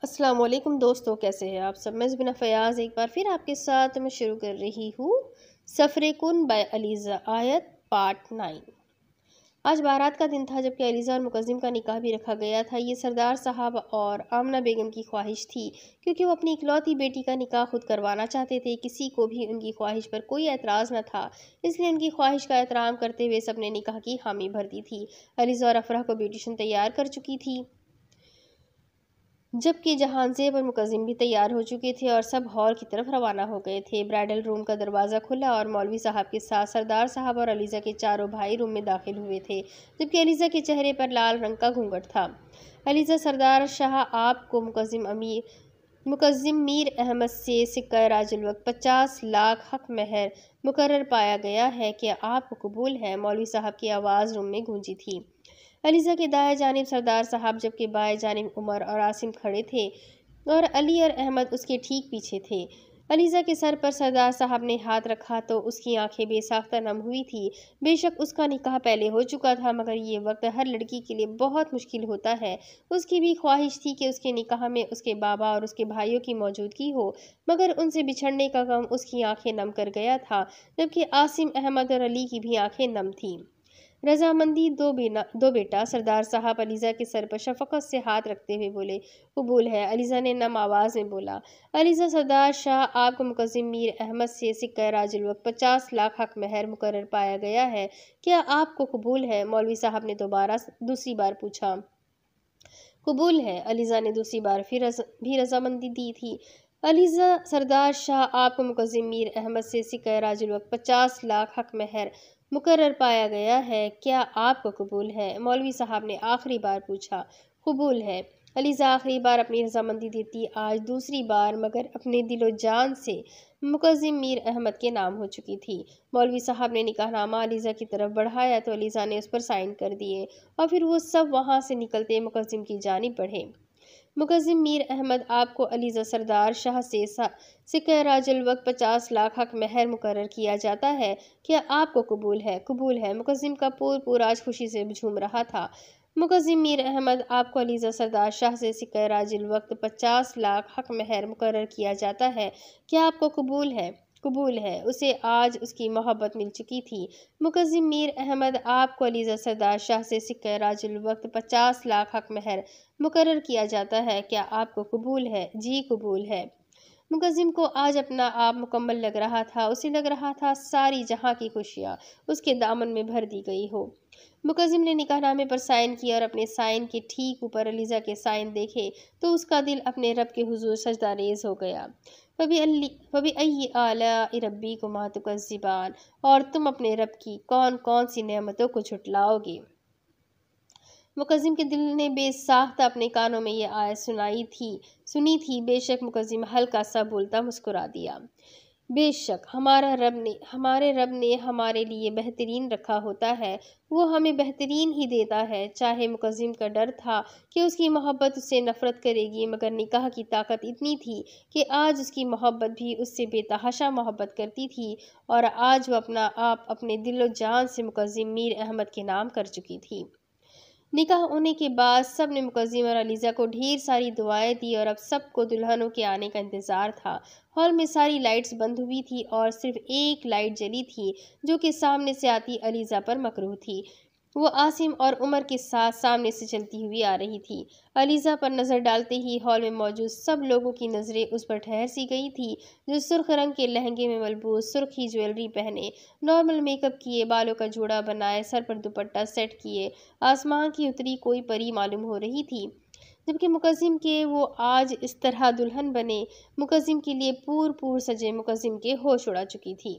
السلام علیکم دوستو، کیسے ہیں آپ سب؟ میں زبینہ فیاض ایک بار پھر آپ کے ساتھ میں شروع کر رہی ہوں سفر کن بائی علیزہ آیت پارٹ 9۔ آج بارات کا دن تھا جبکہ علیزہ اور مقدم کا نکاح بھی رکھا گیا تھا۔ یہ سردار صاحب اور آمنہ بیگم کی خواہش تھی کیونکہ وہ اپنی اکلوتی بیٹی کا نکاح خود کروانا چاہتے تھے۔ کسی کو بھی ان کی خواہش پر کوئی اعتراض نہ تھا، اس لیے ان کی خواہش کا احترام کرتے ہوئے سب نے نکاح کی حامی بھر دی تھی۔ علیزہ اور افراح کو بیوٹیشن تیار کر چکی تھی جبکہ جہان زیب اور مقدم بھی تیار ہو چکے تھے اور سب ہال کی طرف روانہ ہو گئے تھے۔ برائڈل روم کا دروازہ کھلا اور مولوی صاحب کے ساتھ سردار صاحب اور علیزہ کے چاروں بھائی روم میں داخل ہوئے تھے، جبکہ علیزہ کے چہرے پر لال رنگ کا گھونگھٹ تھا۔ علیزہ: سردار شاہ، آپ کو مقدم میر احمد سے سکہ راج الوقت 50 لاکھ حق مہر مقرر پایا گیا ہے، کیا آپ کو قبول ہے؟ مولوی صاحب کی آواز روم میں گونجی تھی۔ علیزہ کے دائیں جانب سردار صاحب جبکہ بائیں جانب عمر اور عاصم کھڑے تھے اور علی اور احمد اس کے ٹھیک پیچھے تھے۔ علیزہ کے سر پر سردار صاحب نے ہاتھ رکھا تو اس کی آنکھیں بے ساختہ نم ہوئی تھی۔ بے شک اس کا نکاح پہلے ہو چکا تھا، مگر یہ وقت ہر لڑکی کے لیے بہت مشکل ہوتا ہے۔ اس کی بھی خواہش تھی کہ اس کے نکاح میں اس کے بابا اور اس کے بھائیوں کی موجودگی ہو، مگر ان سے بچھڑنے کا غم اس کی آنکھیں نم کر گیا تھا، جبکہ عاصم، احمد اور علی کی بھی آنکھیں نم تھیں۔ رضامندی دو بیٹا، سردار صاحب علیزہ کے سر پر شفقت سے ہاتھ رکھتے ہوئے بولے۔ قبول ہے، علیزہ نے نم آواز میں بولا۔ علیزہ: سردار شاہ، آپ کو مقدم میر احمد سے سکہ راج الوقت 50 لاکھ حق مہر مقرر پایا گیا ہے، کیا آپ کو قبول ہے؟ مولوی صاحب نے دوسری بار پوچھا۔ قبول ہے، علیزہ نے دوسری بار بھی رضامندی دی تھی۔ علیزہ: سردار شاہ، آپ کو مقدم میر احمد سے سکہ راج الوقت 50 لاکھ حق مہر مقرر پایا گیا ہے، کیا آپ کو قبول ہے؟ مولوی صاحب نے آخری بار پوچھا۔ قبول ہے، علیزہ آخری بار اپنی رضامندی دیتی آج دوسری بار مگر اپنے دل و جان سے مقدم میر احمد کے نام ہو چکی تھی۔ مولوی صاحب نے نکاح نامہ علیزہ کی طرف بڑھایا تو علیزہ نے اس پر سائن کر دیے اور پھر وہ سب وہاں سے نکلتے مقدم کی جانب بڑھے۔ مقدم میر احمد: آپ کو علیزہ سردار شاہ سے سکہ راج الوقت 50 لاکھ حق مہر مقرر کیا جاتا ہے، کیا آپ کو قبول ہے؟ قبول ہے، مقدم کا پور آج خوشی سے جھوم رہا تھا۔ مقدم میر احمد: آپ کو علیزہ سردار شاہ سے سکہ راج الوقت 50 لاکھ حق مہر مقرر کیا جاتا ہے، کیا آپ کو قبول ہے؟ قبول ہے، اسے آج اس کی محبت مل چکی تھی۔ مقدم میر احمد: آپ کو علیزہ سردار شاہ سے سکہ راج الوقت 50 لاکھ حق مہر مقرر کیا جاتا ہے، کیا آپ کو قبول ہے؟ جی قبول ہے۔ مقدم کو آج اپنا آپ مکمل لگ رہا تھا، اسے لگ رہا تھا ساری جہاں کی خوشیاں اس کے دامن میں بھر دی گئی ہو۔ مقدم نے نکاح نامے پر سائن کیا اور اپنے سائن کے ٹھیک اوپر علیزہ کے سائن دیکھے تو اس کا دل اپنے رب کے حضور سجدہ ریز ہو گیا۔ فَبِأَيِّ آلَاءِ رَبِّكُمَا تُكَذِّبَانِ، اور تم اپنے رب کی کون کون سی نعمتوں کو جھٹلاؤ گے؟ مقدم کے دل نے بے ساختہ اپنے کانوں میں یہ آیت سنی تھی۔ بے شک مقدم ہلکا سا بولتا مسکرا دیا۔ بے شک ہمارے رب نے ہمارے لیے بہترین رکھا ہوتا ہے، وہ ہمیں بہترین ہی دیتا ہے۔ چاہے مقدم کا ڈر تھا کہ اس کی محبت اس سے نفرت کرے گی، مگر نکاح کی طاقت اتنی تھی کہ آج اس کی محبت بھی اس سے بے تحاشا محبت کرتی تھی اور آج وہ اپنا آپ اپنے دل و جان سے مقدم میر احمد کے نام کر چکی تھی۔ نکاح ہونے کے بعد سب نے مقدم اور علیزہ کو ڈھیر ساری دعائیں دی اور اب سب کو دلہنوں کے آنے کا انتظار تھا۔ ہال میں ساری لائٹس بند ہوئی تھی اور صرف ایک لائٹ جلی تھی جو کہ سامنے سے آتی علیزہ پر مکروہ تھی۔ وہ عاصم اور عمر کے ساتھ سامنے سے چلتی ہوئی آ رہی تھی۔ علیزہ پر نظر ڈالتے ہی ہال میں موجود سب لوگوں کی نظریں اس پر ٹھہر سی گئی تھی جو سرخ رنگ کے لہنگے میں ملبوس، سرخ ہی جویلری پہنے، نارمل میک اپ کیے، بالوں کا جوڑا بنائے، سر پر دوپٹہ سیٹ کیے، آسمان کی اتری کوئی پری معلوم ہو رہی تھی، جبکہ مقدم کے وہ آج اس طرح دلہن بنے، مقدم کے لیے پور سجے، مقدم کے ہوش اڑا چکی تھی۔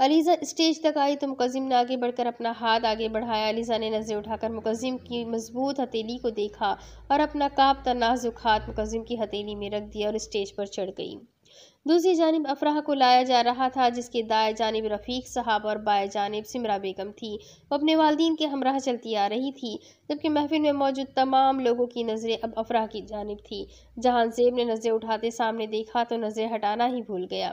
علیزہ اسٹیج تک آئی تو مقدم نے آگے بڑھ کر اپنا ہاتھ آگے بڑھایا۔ علیزہ نے نظریں اٹھا کر مقدم کی مضبوط ہتھیلی کو دیکھا اور اپنا کانپتا نازک ہاتھ مقدم کی ہتھیلی میں رکھ دیا اور اسٹیج پر چڑھ گئی۔ دوسری جانب افراح کو لایا جا رہا تھا جس کے دائیں جانب رفیق صاحب اور بائیں جانب سمرہ بیگم تھی۔ وہ اپنے والدین کے ہمراہ چلتی آ رہی تھی، جبکہ محفل میں موجود تمام لوگوں کی نظریں اب افراح کی جانب تھی۔ جہان زیب نے نظریں اٹھاتے سامنے دیکھا تو نظریں ہٹانا ہی بھول گیا۔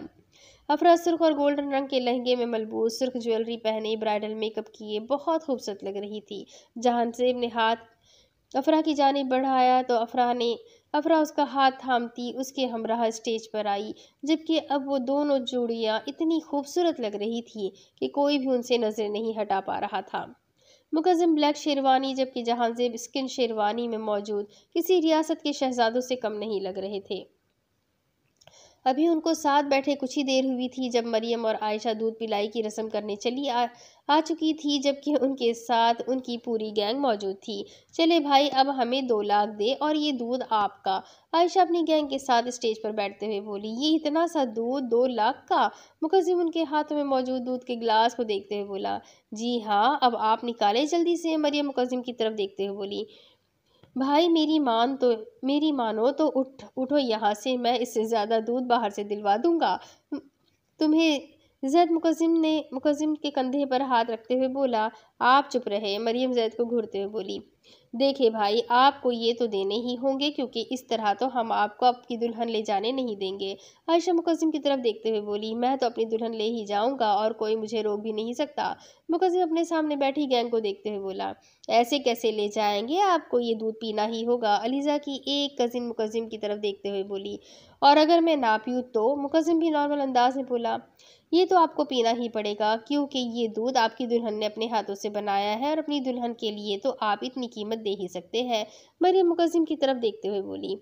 افراح سرخ اور گولڈن رنگ کے لہنگے میں ملبوس، سرخ جویلری پہنے، برائڈل میک اپ کیے بہت خوبصورت لگ رہی تھی۔ جہان زیب نے ہاتھ افرا کی جانب بڑھایا تو افرا اس کا ہاتھ تھامتی اس کے ہمراہ اسٹیج پر آئی، جبکہ اب وہ دونوں جوڑیاں اتنی خوبصورت لگ رہی تھی کہ کوئی بھی ان سے نظر نہیں ہٹا پا رہا تھا۔ مقدم بلیک شیروانی جبکہ جہاں زیب اسکن شیروانی میں موجود کسی ریاست کے شہزادوں سے کم نہیں لگ رہے تھے۔ ابھی ان کو ساتھ بیٹھے کچھ ہی دیر ہوئی تھی جب مریم اور عائشہ دودھ پلائی کی رسم کرنے چلی آ چکی تھی، جبکہ ان کے ساتھ ان کی پوری گینگ موجود تھی۔ چلے بھائی، اب ہمیں 2 لاکھ دے اور یہ دودھ آپ کا، عائشہ اپنی گینگ کے ساتھ اسٹیج پر بیٹھتے ہوئے بولی۔ یہ اتنا سا دودھ 2 لاکھ کا؟ مقدم ان کے ہاتھوں میں موجود دودھ کے گلاس کو دیکھتے ہوئے بولا۔ جی ہاں، اب آپ نکالے جلدی سے، مریم مقدم کی طرف دیکھتے ہوئے بولی۔ بھائی میری مانو تو اٹھو یہاں سے، میں اس سے زیادہ دودھ باہر سے دلوا دوں گا تمہیں۔ زید مقدم کے کندھے پر ہاتھ رکھتے ہوئے بولا۔ آپ چپ رہے، مریم زید کو گھورتے ہوئے بولی۔ دیکھیں بھائی، آپ کو یہ تو دینے ہی ہوں گے، کیونکہ اس طرح تو ہم آپ کو آپ کی دلہن لے جانے نہیں دیں گے، عائشہ مقدم کی طرف دیکھتے ہوئے بولی۔ میں تو اپنی دلہن لے ہی جاؤں گا اور کوئی مجھے روک بھی نہیں سکتا، مقدم اپنے سامنے بیٹھی گینگ کو دیکھتے ہوئے بولا۔ ایسے کیسے لے جائیں گے، آپ کو یہ دودھ پینا ہی ہوگا، علیزہ کی ایک کزن مقدم کی طرف دیکھتے ہوئے بولی۔ اور اگر میں نہ پیوں تو، مقدم بھی نارمل انداز میں بولا۔ یہ تو آپ کو پینا ہی پڑے گا، کیونکہ یہ دودھ آپ کی دلہن نے اپنے ہاتھوں سے بنایا ہے اور اپنی دلہن کے لیے تو آپ اتنی قیمت دے ہی سکتے ہیں، مریم مقدم کی طرف دیکھتے ہوئے بولی۔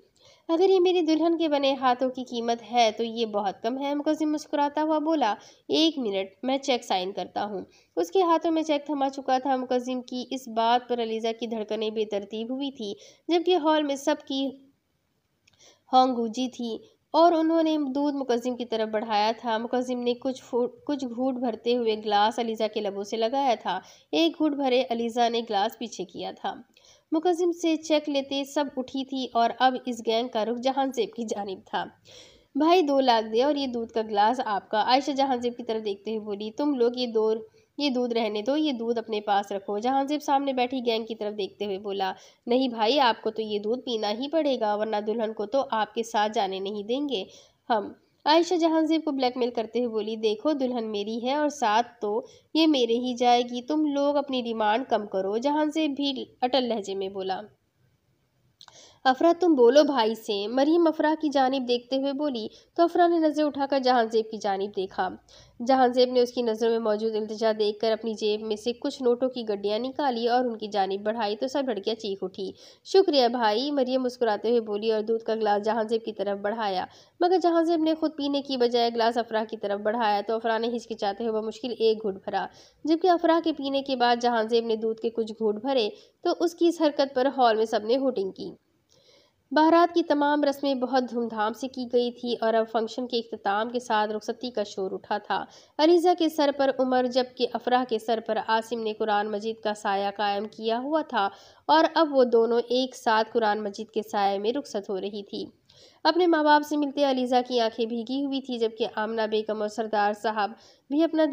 اگر یہ میری دلہن کے بنے ہاتھوں کی قیمت ہے تو یہ بہت کم ہے، مقدم مسکراتا ہوا بولا۔ 1 منٹ، میں چیک سائن کرتا ہوں۔ اس کے ہاتھوں میں چیک تھما چکا تھا۔ مقدم کی اس بات پر علیزہ کی دھڑکنیں بے ترتیب ہوئی تھی، جبکہ ہال میں سب کی ہونگ گونجی تھی اور انہوں نے دودھ مقدم کی طرف بڑھایا تھا۔ مقدم نے کچھ گھونٹ بھرتے ہوئے گلاس علیزہ کے لبوں سے لگایا تھا۔ ایک گھونٹ بھرے علیزہ نے گلاس پیچھے کیا تھا۔ مقدم سے چیک لیتے سب اٹھی تھی اور اب اس گینگ کا رخ جہاں زیب کی جانب تھا۔ بھائی 2 لاکھ دے اور یہ دودھ کا گلاس آپ کا، عائشہ جہاں زیب کی طرف دیکھتے ہوئے بولی۔ تم لوگ یہ دودھ رہنے دو، یہ دودھ اپنے پاس رکھو، جہاں زیب سامنے بیٹھی گینگ کی طرف دیکھتے ہوئے بولا۔ نہیں بھائی، آپ کو تو یہ دودھ پینا ہی پڑے گا، ورنہ دلہن کو تو آپ کے ساتھ جانے نہیں دیں گے ہم، عائشہ جہاں زیب کو بلیک میل کرتے ہوئے بولی۔ دیکھو، دلہن میری ہے اور ساتھ تو یہ میرے ہی جائے گی، تم لوگ اپنی ڈیمانڈ کم کرو، جہاں زیب بھی اٹل لہجے میں بولا۔ افرا تم بولو بھائی سے، مریم افرا کی جانب دیکھتے ہوئے بولی تو افرا نے نظر اٹھا کر جہاں زیب کی جانب دیکھا۔ جہاں زیب نے اس کی نظروں میں موجود التجا دیکھ کر اپنی جیب میں سے کچھ نوٹوں کی گڈیاں نکالی اور ان کی جانب بڑھائی تو سب لڑکیاں چیخ اٹھی۔ شکریہ بھائی، مریم مسکراتے ہوئے بولی اور دودھ کا گلاس جہاں زیب کی طرف بڑھایا، مگر جہاں زیب نے خود پینے کی بجائے گلاس افرا کی طرف بڑھایا تو افرا نے ہچکچاتے ہوئے بمشکل ایک گھونٹ بھرا، جبکہ افرا کے پینے کے بعد جہاں زیب نے دودھ کے کچھ گھونٹ بھرے تو اس کی اس حرکت پر ہال میں سب نے ہوٹنگ کی۔ بارات کی تمام رسمیں بہت دھوم دھام سے کی گئی تھی اور اب فنکشن کے اختتام کے ساتھ رخصتی کا شور اٹھا تھا۔ علیزہ کے سر پر عمر جبکہ افراح کے سر پر عاصم نے قرآن مجید کا سایہ قائم کیا ہوا تھا اور اب وہ دونوں ایک ساتھ قرآن مجید کے سائے میں رخصت ہو رہی تھی۔ اپنے ماں باپ سے ملتے علیزہ کی آنکھیں بھیگی ہوئی تھی، جبکہ آمنہ بیگم اور سردار صاحب بھی اپنا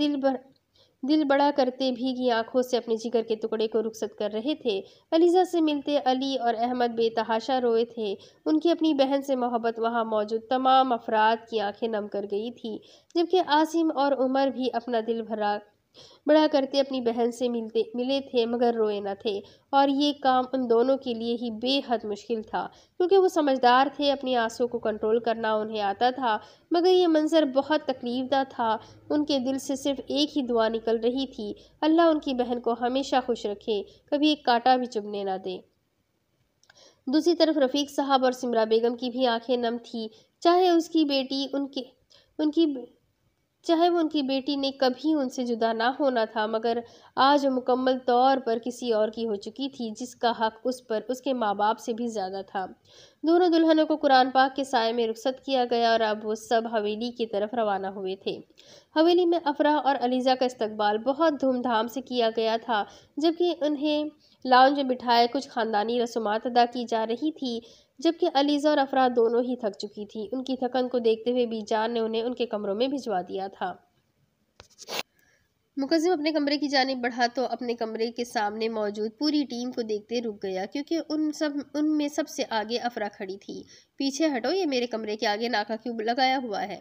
دل بڑا کرتے بھیگی آنکھوں سے اپنے جگر کے ٹکڑے کو رخصت کر رہے تھے۔ علیزہ سے ملتے علی اور احمد بے تحاشا روئے تھے، ان کی اپنی بہن سے محبت وہاں موجود تمام افراد کی آنکھیں نم کر گئی تھی، جبکہ عاصم اور عمر بھی اپنا دل بڑا کرتے اپنی بہن سے ملے تھے مگر روئے نہ تھے، اور یہ کام ان دونوں کے لیے ہی بے حد مشکل تھا کیونکہ وہ سمجھدار تھے، اپنی آنسوں کو کنٹرول کرنا انہیں آتا تھا، مگر یہ منظر بہت تکلیف دہ تھا۔ ان کے دل سے صرف ایک ہی دعا نکل رہی تھی، اللہ ان کی بہن کو ہمیشہ خوش رکھے، کبھی ایک کانٹا بھی چبھنے نہ دے۔ دوسری طرف رفیق صاحب اور سمرا بیگم کی بھی آنکھیں نم تھیں، چاہے وہ ان کی بیٹی نے کبھی ان سے جدا نہ ہونا تھا، مگر آج وہ مکمل طور پر کسی اور کی ہو چکی تھی جس کا حق اس پر اس کے ماں باپ سے بھی زیادہ تھا۔ دونوں دلہنوں کو قرآن پاک کے سائے میں رخصت کیا گیا اور اب وہ سب حویلی کی طرف روانہ ہوئے تھے۔ حویلی میں افراح اور علیزہ کا استقبال بہت دھوم دھام سے کیا گیا تھا، جبکہ انہیں لاؤنج میں بٹھائے کچھ خاندانی رسومات ادا کی جا رہی تھی، جبکہ علیزہ اور افراح دونوں ہی تھک چکی تھی۔ ان کی تھکن کو دیکھتے ہوئے بی جان نے انہیں ان کے کمروں میں بھجوا دیا تھا۔ مقدم اپنے کمرے کی جانب بڑھا تو اپنے کمرے کے سامنے موجود پوری ٹیم کو دیکھتے رک گیا، کیونکہ ان میں سب سے آگے افراح کھڑی تھی۔ پیچھے ہٹو، یہ میرے کمرے کے آگے ناکہ کیوں لگایا ہوا ہے؟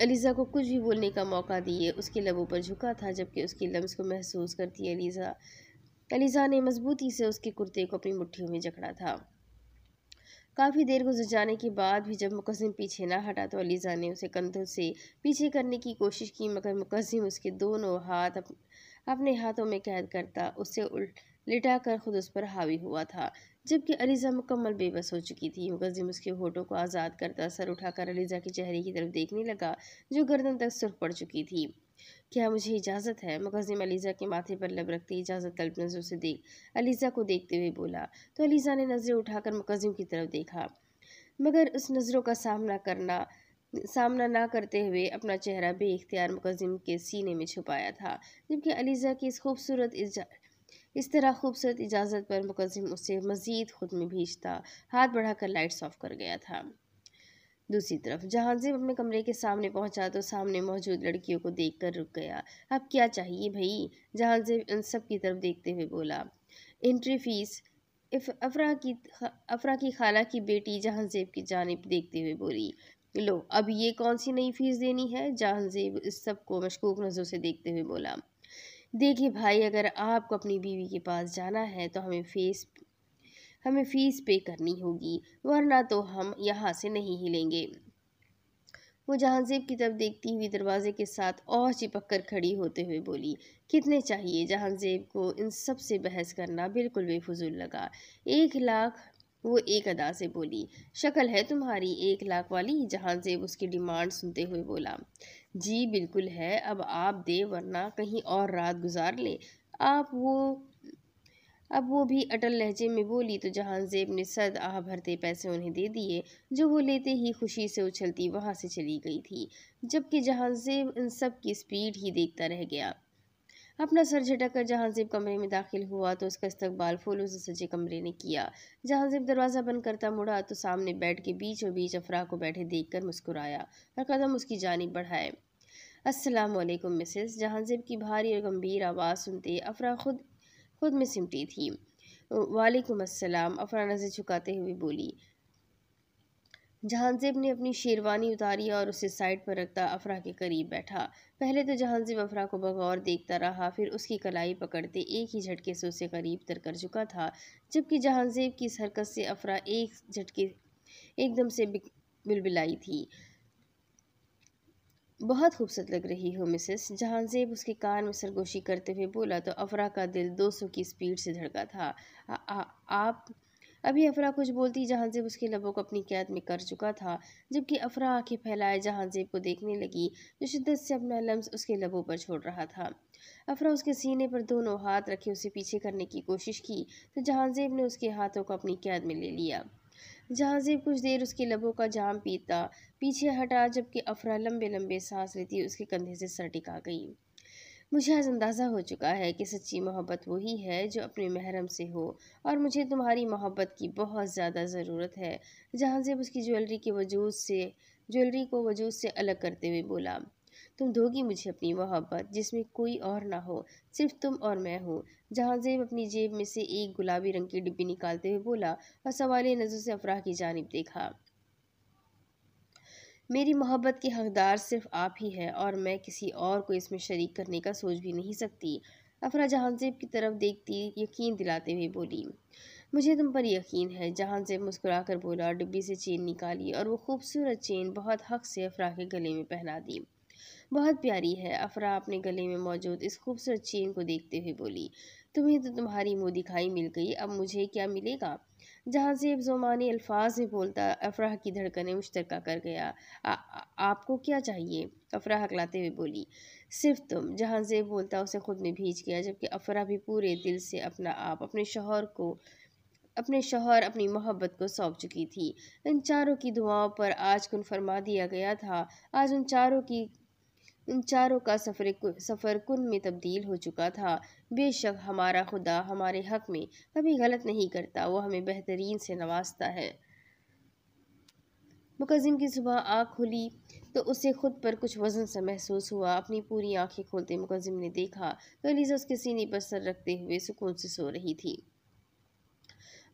علیزہ کو کچھ بھی بولنے کا موقع دیے اس کے لبوں پر جھکا تھا، جبکہ اس کے لمس کو محسوس کرتی علیزہ نے مضبوطی سے اس کے کرتے کو اپنی مٹھیوں میں جکڑا تھا۔ کافی دیر گزر جانے کے بعد بھی جب مقدم پیچھے نہ ہٹا تو علیزہ نے اسے کندھوں سے پیچھے کرنے کی کوشش کی، مگر مقدم اس کے دونوں ہاتھ اپنے ہاتھوں میں قید کرتا اسے لٹا کر خود اس پر حاوی ہوا تھا، جبکہ علیزہ مکمل بے بس ہو چکی تھی۔ مقدم اس کے ہونٹوں کو آزاد کرتا سر اٹھا کر علیزہ کے چہرے کی طرف دیکھنے لگا، جو گردن تک سرخ پڑ چکی تھی۔ کیا مجھے اجازت ہے؟ مقدم علیزہ کے ماتھے پر لب رکھتے اجازت طلب نظروں سے علیزہ کو دیکھتے ہوئے بولا، تو علیزہ نے نظریں اٹھا کر مقدم کی طرف دیکھا، مگر اس نظروں کا سامنا نہ کرتے ہوئے اپنا چہرہ بے اختیار مقدم کے سینے میں چھپایا تھا، جبکہ علیزہ کی اس طرح خوبصورت اجازت پر مقدم اسے مزید خود میں بھیجتا ہاتھ بڑھا کر لائٹس آف کر گیا تھا۔ دوسری طرف جہانزیب اپنے کمرے کے سامنے پہنچا تو سامنے موجود لڑکیوں کو دیکھ کر رک گیا۔ اب کیا چاہیے بھائی؟ جہانزیب ان سب کی طرف دیکھتے ہوئے بولا۔ Entry face? افرا کی خالہ کی بیٹی جہانزیب کی جانب دیکھتے ہوئے بولی۔ لو، اب یہ کون سی نئی فیس دینی ہے؟ جہانزیب اس سب کو مشکوک نظروں سے دیکھتے ہوئے بولا۔ دیکھیے بھائی، اگر آپ کو اپنی بیوی کے پاس جانا ہے تو ہمیں فیس پے کرنی ہوگی، ورنہ تو ہم یہاں سے نہیں ہلیں گے۔ وہ جہانزیب کی طرف دیکھتی ہوئی دروازے کے ساتھ اور چپک کر کھڑی ہوتے ہوئے بولی۔ کتنے چاہیے؟ جہانزیب کو ان سب سے بحث کرنا بالکل بے فضول لگا۔ 1,00,000، وہ ایک ادا سے بولی۔ شکل ہے تمہاری 1,00,000 والی؟ جہانزیب اس کی ڈیمانڈ سنتے ہوئے بولا۔ جی بالکل ہے، اب آپ دیں ورنہ کہیں اور رات گزار لیں۔ اب وہ بھی اٹل لہجے میں بولی تو جہانزیب نے صد آہ بھرتے پیسے انہیں دے دیے، جو وہ لیتے ہی خوشی سے اچھلتی وہاں سے چلی گئی تھی، جبکہ جہانزیب ان سب کی سپیڈ ہی دیکھتا رہ گیا۔ اپنا سر جھٹک کر جہانزیب کمرے میں داخل ہوا تو اس کا استقبال پھولوں سے سجے کمرے نے کیا۔ جہانزیب دروازہ بند کرتا مڑا تو سامنے بیڈ کے بیچوں بیچ افرا کو بیٹھے دیکھ کر مسکرایا اور قدم اس کی جانب بڑھائے۔ السلام علیکم مسز۔ جہانزیب کی بھاری اور گمبھیر آواز سنتے افرا خود میں سمٹی تھی۔ وعلیکم السلام، افرا نظر جھکاتے ہوئے بولی۔ جہانزیب نے اپنی شیروانی اتاری اور اسے سائڈ پر رکھتا افرا کے قریب بیٹھا۔ پہلے تو جہانزیب افرا کو بغور دیکھتا رہا، پھر اس کی کلائی پکڑتے ایک ہی جھٹکے سے اسے قریب تر کر چکا تھا، جبکہ جہانزیب کی اس حرکت سے افرا ایک دم سے بلبلائی تھی۔ بہت خوبصورت لگ رہی ہو مسز، جہانزیب اس کے کان میں سرگوشی کرتے ہوئے بولا تو افرا کا دل 200 کی سپیڈ سے دھڑکا تھا۔ آپ ابھی افرا کچھ بولتی جہانزیب اس کے لبوں کو اپنی قید میں کر چکا تھا، جبکہ افرا آنکھیں پھیلائے جہانزیب کو دیکھنے لگی، جو شدت سے اپنا لمس اس کے لبوں پر چھوڑ رہا تھا۔ افرا اس کے سینے پر دونوں ہاتھ رکھے اسے پیچھے کرنے کی کوشش کی تو جہانزیب نے اس کے ہاتھوں کو اپنی قید میں لے لیا۔ جہانزیب کچھ دیر اس کے لبوں کا جام پیتا پیچھے ہٹا، جبکہ افرا لمبے لمبے سانس لیتی اس کے کندھے سے سر ٹکا گئی۔ مجھے آج اندازہ ہو چکا ہے کہ سچی محبت وہی ہے جو اپنے محرم سے ہو، اور مجھے تمہاری محبت کی بہت زیادہ ضرورت ہے۔ جہانزیب اس کی جیولری کو وجود سے الگ کرتے ہوئے بولا۔ تم دو گی مجھے اپنی محبت، جس میں کوئی اور نہ ہو، صرف تم اور میں ہوں۔ جہانزیب اپنی جیب میں سے ایک گلابی رنگ کی ڈبی نکالتے ہوئے بولا اور سوالیہ نظروں سے افرا کی جانب دیکھا۔ میری محبت کے حقدار صرف آپ ہی ہیں اور میں کسی اور کو اس میں شریک کرنے کا سوچ بھی نہیں سکتی۔ افرا جہانزیب کی طرف دیکھتی یقین دلاتے ہوئے بولی۔ مجھے تم پر یقین ہے، جہانزیب مسکرا کر بولا اور ڈبی سے چین نکالی اور وہ خوبصورت چین بہت حق سے افرا کے گلے میں پہنا دی۔ بہت پیاری ہے، افرا اپنے گلے میں موجود اس خوبصورت چین کو دیکھتے ہوئے بولی۔ تمہیں تو تمہاری منہ دکھائی مل گئی، اب مجھے کیا ملے گا؟ جہانزیب زومانی الفاظ میں بولتا افرا کی دھڑکنیں مشترکہ کر گیا۔ آپ کو کیا چاہیے؟ افرا ہکلاتے ہوئے بولی۔ صرف تم، جہانزیب بولتا اسے خود میں بھیج گیا، جبکہ افرا بھی پورے دل سے اپنا آپ اپنے شوہر اپنی محبت کو سونپ چکی تھی۔ ان چاروں کی دعاؤں پر آج کن فرما دیا گیا تھا۔ آج ان چاروں کا سفر کن میں تبدیل ہو چکا تھا۔ بے شک ہمارا خدا ہمارے حق میں کبھی غلط نہیں کرتا، وہ ہمیں بہترین سے نوازتا ہے۔ مقدم کی صبح آنکھ کھلی تو اسے خود پر کچھ وزن سا محسوس ہوا۔ اپنی پوری آنکھیں کھولتے مقدم نے دیکھا تو علیزہ اس کے سینے پر سر رکھتے ہوئے سکون سے سو رہی تھی۔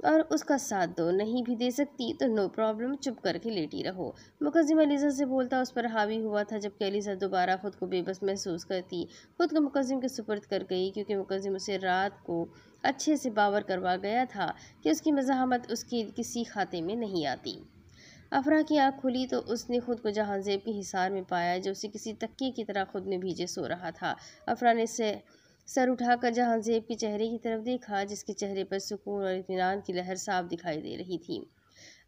اور اس کا ساتھ دو، نہیں بھی دے سکتی تو نو پرابلم، چپ کر کے لیٹی رہو۔ مقدم علیزہ سے بولتا اس پر حاوی ہوا تھا، جبکہ علیزہ دوبارہ خود کو بے بس محسوس کرتی خود کو مقدم کے سپرد کر گئی، کیونکہ مقدم اسے رات کو اچھے سے باور کروا گیا تھا کہ اس کی مزاحمت اس کے کسی کھاتے میں نہیں آتی۔ افرا کی آنکھ کھلی تو اس نے خود کو جہاں زیب کے حصار میں پایا، جو اسے کسی تکیے کی طرح خود میں بھیجے سو رہا تھا۔ افرا نے سر اٹھا کر جہاں زیب کے چہرے کی طرف دیکھا، جس کے چہرے پر سکون اور اطمینان کی لہر صاف دکھائی دے رہی تھی۔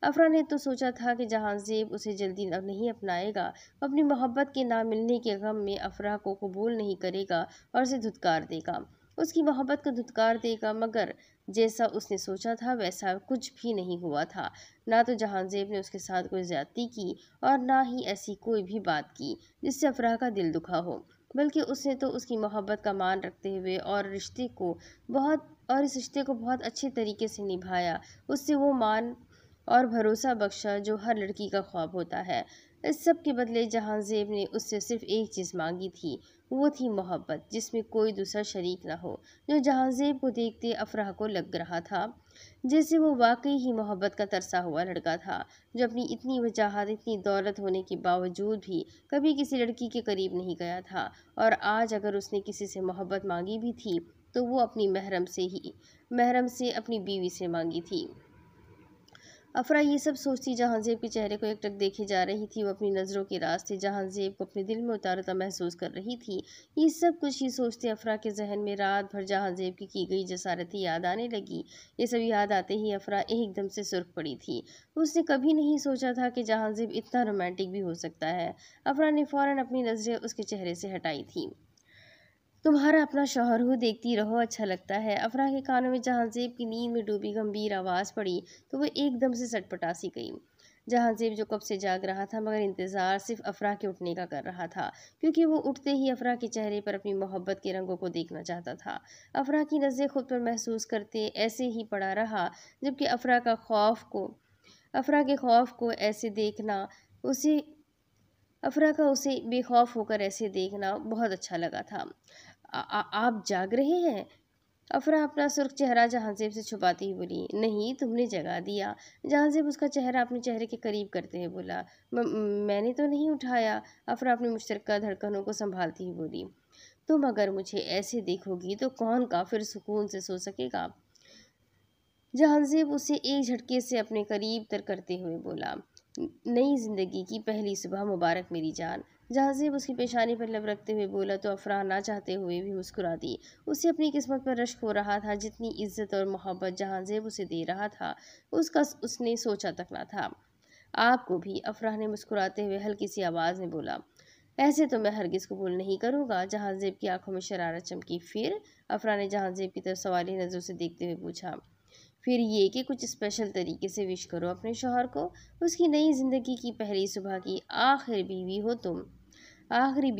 افرا نے تو سوچا تھا کہ جہاں زیب اسے جلدی نہیں اپنائے گا، اپنی محبت کے نہ ملنے کے غم میں افرا کو قبول نہیں کرے گا اور اسے دھتکار دے گا، اس کی محبت کو دھتکار دے گا۔ مگر جیسا اس نے سوچا تھا ویسا کچھ بھی نہیں ہوا تھا۔ نہ تو جہاں زیب نے اس کے ساتھ کوئی زیادتی کی اور نہ ہی ایسی کوئی بھی بات کی جس سے افرا کا دل دکھا ہو، بلکہ اس نے تو اس کی محبت کا مان رکھتے ہوئے اور اس رشتے کو بہت اچھے طریقے سے نبھایا، اس سے وہ مان اور بھروسہ بخشا جو ہر لڑکی کا خواب ہوتا ہے۔ اس سب کے بدلے جہاں زیب نے اس سے صرف ایک چیز مانگی تھی، وہ تھی محبت جس میں کوئی دوسرا شریک نہ ہو، جو جہاں زیب کو دیکھتے افراح کو لگ رہا تھا جیسے وہ واقعی ہی محبت کا ترسا ہوا لڑکا تھا، جو اپنی اتنی وجاہت، اتنی دولت ہونے کے باوجود بھی کبھی کسی لڑکی کے قریب نہیں گیا تھا، اور آج اگر اس نے کسی سے محبت مانگی بھی تھی تو وہ اپنی محرم سے اپنی بیوی سے مانگی تھی۔ افرا یہ سب سوچتی جہاں زیب کے چہرے کو ایک ٹک دیکھے جا رہی تھی۔ وہ اپنی نظروں کے راستے جہاں زیب کو اپنے دل میں اتارتا محسوس کر رہی تھی۔ یہ سب کچھ ہی سوچتے افرا کے ذہن میں رات بھر جہاں زیب کی گئی جسارتیں یاد آنے لگی۔ یہ سب یاد آتے ہی افرا ایک دم سے سرخ پڑی تھی۔ اس نے کبھی نہیں سوچا تھا کہ جہاں زیب اتنا رومانٹک بھی ہو سکتا ہے۔ افرا نے فوراً اپنی نظریں اس کے چہرے سے ہٹائی تھیں۔ تمہارا اپنا شوہر ہو، دیکھتی رہو، اچھا لگتا ہے۔ افرا کے کانوں میں جہاں زیب کی نیند میں ڈوبی گمبھیر آواز پڑی تو وہ ایک دم سے سٹپٹا سی گئی۔ جہاں زیب جو کب سے جاگ رہا تھا مگر انتظار صرف افرا کے اٹھنے کا کر رہا تھا، کیونکہ وہ اٹھتے ہی افرا کے چہرے پر اپنی محبت کے رنگوں کو دیکھنا چاہتا تھا۔ افرا کی نظریں خود پر محسوس کرتے ایسے ہی پڑا رہا، جبکہ افرا کے خوف کو ایسے دیکھنا افرا کا اسے بے خوف ہو کر ایسے دیکھنا بہت اچھا لگا تھا۔ آپ جاگ رہے ہیں؟ افرا اپنا سرخ چہرہ جہاں زیب سے چھپاتی ہی بولی۔ نہیں، تم نے جگا دیا۔ جہاں زیب اس کا چہرہ اپنے چہرے کے قریب کرتے ہوئے بولا۔ میں نے تو نہیں اٹھایا۔ افرا اپنی مشترکہ دھڑکنوں کو سنبھالتی ہی بولی۔ تم اگر مجھے ایسے دیکھو گی تو کون کافر سکون سے سو سکے گا؟ جہاں زیب اسے ایک جھٹکے سے اپنے قریب تر کرتے ہوئے بولا۔ نئی زندگی کی پہلی صبح مبارک میری جان۔ جہاں زیب اس کی پیشانی پر لب رکھتے ہوئے بولا تو افرا نہ چاہتے ہوئے بھی مسکرا دی۔ اسے اپنی قسمت پر رشک ہو رہا تھا، جتنی عزت اور محبت جہاں زیب اسے دے رہا تھا اس نے سوچا تک نہ تھا۔ آپ کو بھی، افرا نے مسکراتے ہوئے ہلکی سی آواز میں بولا۔ ایسے تو میں ہرگز قبول نہیں کروں گا۔ جہاں زیب کی آنکھوں میں شرارت چمکی۔ پھر؟ افرا نے جہاں زیب کی طرف سوالیہ نظروں سے دیکھتے ہوئے پوچھا۔ پھر یہ کہ کچھ اسپیشل طریقے سے وش کرو اپنے شوہر کو، اس کی نئی زندگی کی پہلی صبح کی آخری بیوی ہو تم۔ آخر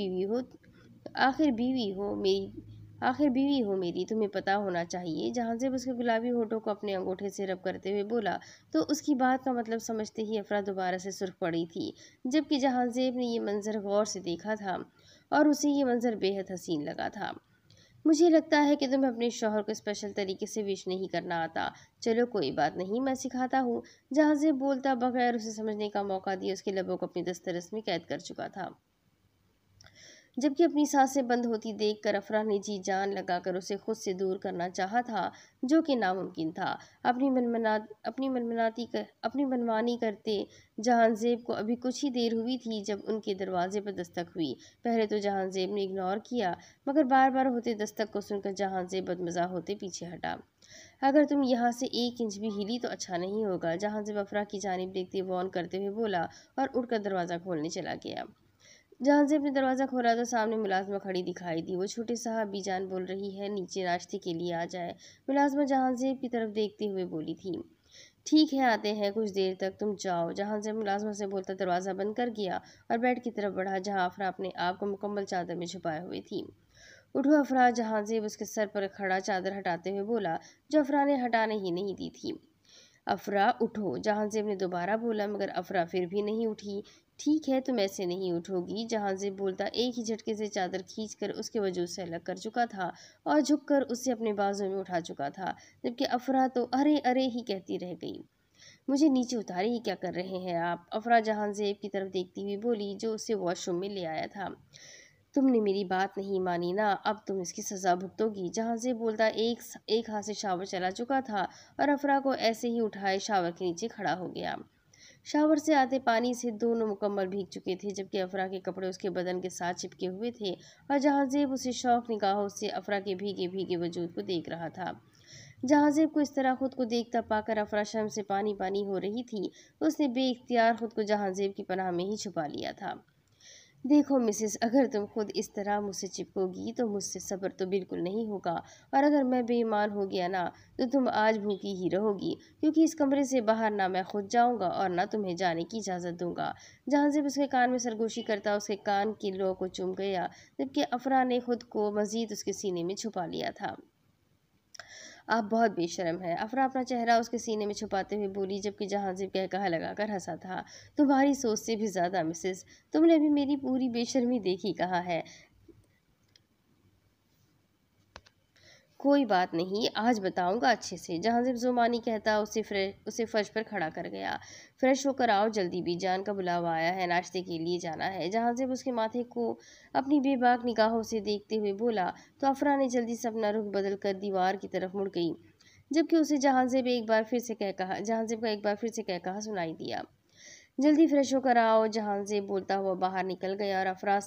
بیوی ہو میری، تمہیں پتہ ہونا چاہیے۔ جہاں زیب اس کے گلابی ہونٹوں کو اپنے انگوٹھے سے رب کرتے ہوئے بولا تو اس کی بات کا مطلب سمجھتے ہی افرا دوبارہ سے سرخ پڑی تھی، جبکہ جہاں زیب نے یہ منظر غور سے دیکھا تھا اور اسے یہ منظر بے حد حسین لگا تھا۔ مجھے لگتا ہے کہ تمہیں اپنے شوہر کو اسپیشل طریقے سے وش نہیں کرنا آتا۔ چلو کوئی بات نہیں، میں سکھاتا ہوں۔ جہاں زیب بولتا بغیر اسے سمجھنے کا موقع دیے اس کے لبوں کو اپنی دسترس میں قید کر چکا تھا، جبکہ اپنی سانسیں بند ہوتی دیکھ کر افرا نے جی جان لگا کر اسے خود سے دور کرنا چاہا تھا، جو کہ ناممکن تھا۔ اپنی منمانی کرتے جہاں زیب کو ابھی کچھ ہی دیر ہوئی تھی جب ان کے دروازے پر دستک ہوئی۔ پہلے تو جہاں زیب نے اگنور کیا، مگر بار بار ہوتے دستک کو سن کر جہاں زیب بدمزہ ہوتے پیچھے ہٹا۔ اگر تم یہاں سے ایک انچ بھی ہلی تو اچھا نہیں ہوگا۔ جہاں زیب افرا کی جانب دیکھتے وارن کرتے ہوئے بولا اور اٹھ کر دروازہ کھولنے چلا گیا۔ جہاں زیب نے دروازہ کھولا تو سامنے ملازمہ کھڑی دکھائی دی۔ وہ چھوٹے صاحب بی جان بول رہی ہے، نیچے ناشتے کے لیے آ جائے۔ ملازمہ جہاں زیب کی طرف دیکھتے ہوئے بولی تھی۔ ٹھیک ہے، آتے ہیں، کچھ دیر تک تم جاؤ۔ جہاں زیب ملازمہ سے بولتا دروازہ بند کر گیا اور بیڈ کی طرف بڑھا جہاں افرا اپنے آپ کو مکمل چادر میں چھپائے ہوئی تھی۔ اٹھو افرا، جہاں زیب اس کے سر پر کھڑا چادر ہٹاتے ہوئے بولا، جو افرا نے ہٹانے ہی نہیں دی تھی۔ افرا اٹھو، جہانزیب نے دوبارہ بولا، مگر افرا پھر بھی نہیں اٹھی۔ ٹھیک ہے، تم ایسے نہیں اٹھو گی، جہانزیب بولتا ایک ہی جھٹکے سے چادر کھینچ کر اس کے وجود سے الگ کر چکا تھا اور جھک کر اسے اپنے بازو میں اٹھا چکا تھا، جبکہ افرا تو ارے ارے ہی کہتی رہ گئی۔ مجھے نیچے اتارے ہی کیا کر رہے ہیں آپ؟ افرا جہانزیب کی طرف دیکھتی ہوئی بولی، جو اسے واش روم میں لے آیا تھا۔ تم نے میری بات نہیں مانی نا، اب تم اس کی سزا بھگتو گی، جہانزیب بولتا ایک ہاتھ سے شاور چلا چکا تھا اور افرا کو ایسے ہی اٹھائے شاور کے نیچے کھڑا ہو گیا۔ شاور سے آتے پانی سے دونوں مکمل بھیگ چکے تھے، جبکہ افرا کے کپڑے اس کے بدن کے ساتھ چپکے ہوئے تھے اور جہانزیب اسے شوق نگاہوں سے افرا کے بھیگے بھیگے وجود کو دیکھ رہا تھا۔ جہانزیب کو اس طرح خود کو دیکھتا پا کر افرا شرم سے پانی پانی ہو رہی تھی۔ اس نے بے اختیار خود کو جہانزیب کی پناہ میں ہی چھپا لیا تھا۔ دیکھو مسز، اگر تم خود اس طرح مجھ سے چپکو گی تو مجھ سے صبر تو بالکل نہیں ہوگا، اور اگر میں بے ایمان ہو گیا نا تو تم آج بھوکی ہی رہو گی، کیونکہ اس کمرے سے باہر نہ میں خود جاؤں گا اور نہ تمہیں جانے کی اجازت دوں گا۔ جہانزیب اس کے کان میں سرگوشی کرتا اس کے کان کی لو کو چوم گیا، جبکہ افرا نے خود کو مزید اس کے سینے میں چھپا لیا تھا۔ آپ بہت بے شرم ہیں، افرا اپنا چہرہ اس کے سینے میں چھپاتے ہوئے بولی، جبکہ جہانزیب قہقہہ لگا کر ہنسا تھا۔ تمہاری سوچ سے بھی زیادہ مسز، تم نے ابھی میری پوری بے شرمی دیکھی کہاں ہے؟ کوئی بات نہیں، آج بتاؤں گا اچھے سے، جہانزیب زومانی کہتا اسے فرش پر کھڑا کر گیا۔ فریش ہو کر آؤ، جلدی بھی، جان کا بلاوا آیا ہے، ناشتے کے لیے جانا ہے۔ جہانزیب اس کے ماتھے کو اپنی بے باک نگاہوں سے دیکھتے ہوئے بولا تو افرا نے جلدی سے اپنا رخ بدل کر دیوار کی طرف مڑ گئی، جبکہ اسے جہانزیب کا ایک بار پھر سے کہا سنائی دیا۔ جلدی فریش ہو کر آؤ، جہانزیب بولتا ہوا باہر نکل گیا اور افرا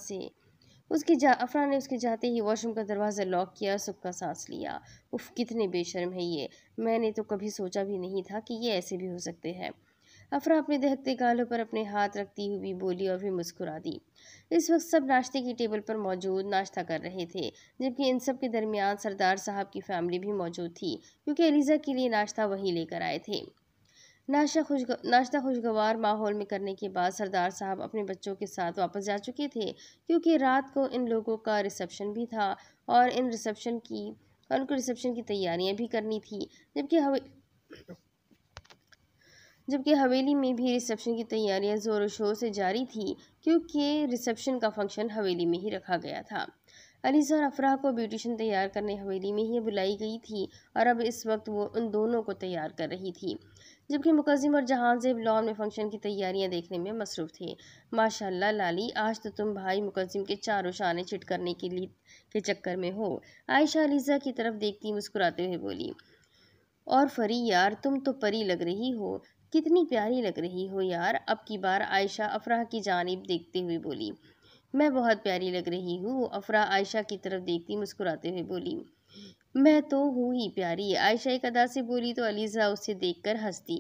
نے اس کے جاتے ہی واش روم کا دروازہ لاک کیا اور سکھ کا سانس لیا۔ اف، کتنے بے شرم ہے یہ، میں نے تو کبھی سوچا بھی نہیں تھا کہ یہ ایسے بھی ہو سکتے ہیں۔ افرا اپنے دہکتے گالوں پر اپنے ہاتھ رکھتی ہوئی بولی اور پھر مسکرا دی۔ اس وقت سب ناشتے کی ٹیبل پر موجود ناشتہ کر رہے تھے، جبکہ ان سب کے درمیان سردار صاحب کی فیملی بھی موجود تھی، کیونکہ علیزہ کے لیے ناشتہ وہی لے کر آئے تھے۔ ناشتہ خوشگوار ماحول میں کرنے کے بعد سردار صاحب اپنے بچوں کے ساتھ واپس جا چکے تھے، کیونکہ رات کو ان لوگوں کا ریسیپشن بھی تھا اور ان کو ریسیپشن کی تیاریاں بھی کرنی تھی، جبکہ حویلی میں بھی ریسیپشن کی تیاریاں زور و شور سے جاری تھی، کیونکہ ریسیپشن کا فنکشن حویلی میں ہی رکھا گیا تھا۔ علیزہ اور افراح کو بیوٹیشن تیار کرنے حویلی میں ہی بلائی گئی تھی اور اب اس وقت وہ ان دونوں کو تیار کر رہی تھی، جبکہ مقدم اور جہانزیب لان میں فنکشن کی تیاریاں دیکھنے میں مصروف تھے۔ ماشاءاللہ لالی، آج تو تم بھائی مقدم کے چاروں شانے چٹ کرنے کے چکر میں ہو، عائشہ علیزہ کی طرف دیکھتی مسکراتے ہوئے بولی۔ اور فری یار، تم تو پری لگ رہی ہو، کتنی پیاری لگ رہی ہو یار، اب کی بار عائشہ افراح کی جانب دیکھتے ہوئے بولی۔ میں بہت پیاری لگ رہی ہوں، افراح عائشہ کی طرف دیکھتی مسکراتے ہوئے بولی۔ میں تو ہوں ہی پیاری، عائشہ ایک ادا سے بولی تو علیزہ اسے دیکھ کر ہنس دی۔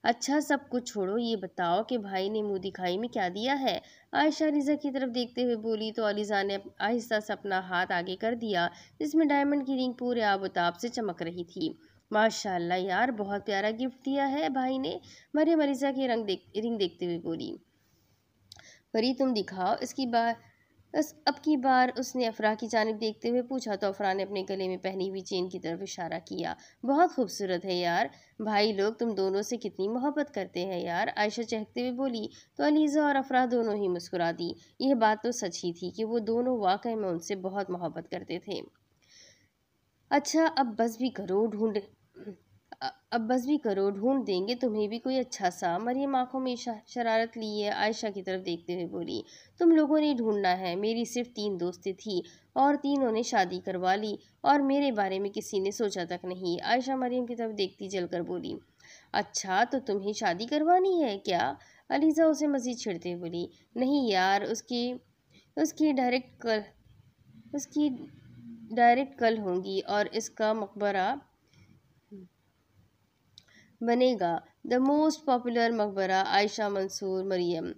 اچھا سب کچھ چھوڑو، یہ بتاؤ کہ بھائی نے منہ دکھائی میں کیا دیا ہے؟ عائشہ علیزہ کی طرف دیکھتے ہوئے بولی تو علیزہ نے آہستہ سے اپنا ہاتھ آگے کر دیا، جس میں ڈائمنڈ کی رنگ پورے آب و تاب سے چمک رہی تھی۔ ماشاءاللہ یار، بہت پیارا گفٹ دیا ہے بھائی نے، مریم علیزہ کی رنگ دیکھتے ہوئے بولی۔ پری تم دکھاؤ، اب کی بار اس نے افراح کی جانب دیکھتے ہوئے پوچھا تو افراح نے اپنے گلے میں پہنی ہوئی چین کی طرف اشارہ کیا۔ بہت خوبصورت ہے یار، بھائی لوگ تم دونوں سے کتنی محبت کرتے ہیں یار، عائشہ چہکتے ہوئے بولی تو علیزہ اور افراح دونوں ہی مسکرا دی۔ یہ بات تو سچ ہی تھی کہ وہ دونوں واقعی میں ان سے بہت محبت کرتے تھے۔ اچھا اب بس بھی کرو، ڈھونڈ دیں گے تمہیں بھی کوئی اچھا سا، مریم آنکھوں میں شرارت لیے عائشہ کی طرف دیکھتے ہوئے بولی۔ تم لوگوں نے ڈھونڈنا ہے، میری صرف 3 دوستیں تھیں اور تینوں نے شادی کروا لی اور میرے بارے میں کسی نے سوچا تک نہیں، عائشہ مریم کی طرف دیکھتی جل کر بولی۔ اچھا تو تمہیں شادی کروانی ہے کیا؟ علیزہ اسے مزید چھیڑتے ہوئے بولی۔ نہیں یار، اس کی ڈائریکٹ کل ہوں گی اور اس کا مقبرہ بنے گا، دا موسٹ پاپولر مقبرہ، عائشہ منصور مریم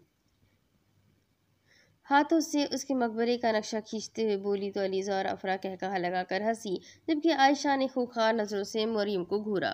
ہاتھوں سے اس کے مقبرے کا نقشہ کھینچتے ہوئے بولی تو علیزہ اور افراح قہقہہ لگا کر ہنسی، جبکہ عائشہ نے خوخار نظروں سے مریم کو گھورا۔